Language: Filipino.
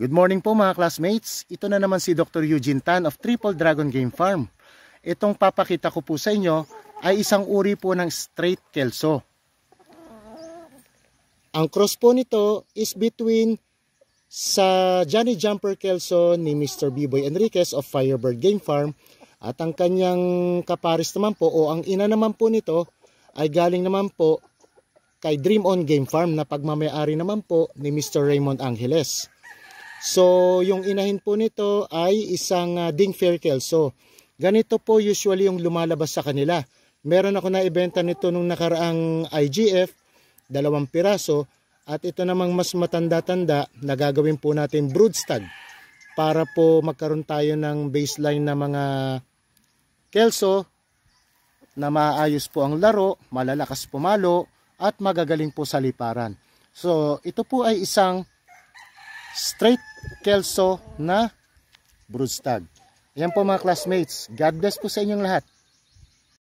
Good morning po mga classmates. Ito na naman si Dr. Eugene Tan of Triple Dragon Game Farm. Itong papakita ko po sa inyo ay isang uri po ng straight kelso. Ang cross po nito is between sa Johnny Jumper Kelso ni Mr. B-Boy Enriquez of Firebird Game Farm at ang kanyang kaparis naman po o ang ina naman po nito ay galing naman po kay Dream On Game Farm na pagmamayari naman po ni Mr. Raymond Angeles. So, yung inahin po nito ay isang Ding Fair Kelso. Ganito po usually yung lumalabas sa kanila. Meron ako na ibenta nito nung nakaraang IGF, 2 piraso. At ito namang mas matanda-tanda na gagawin po natin brood stag para po magkaroon tayo ng baseline na mga Kelso na maayos po ang laro, malalakas pumalo at magagaling po sa liparan. So, ito po ay isang straight Kelso na brood stag. Ayan po mga classmates. God bless po sa inyong lahat.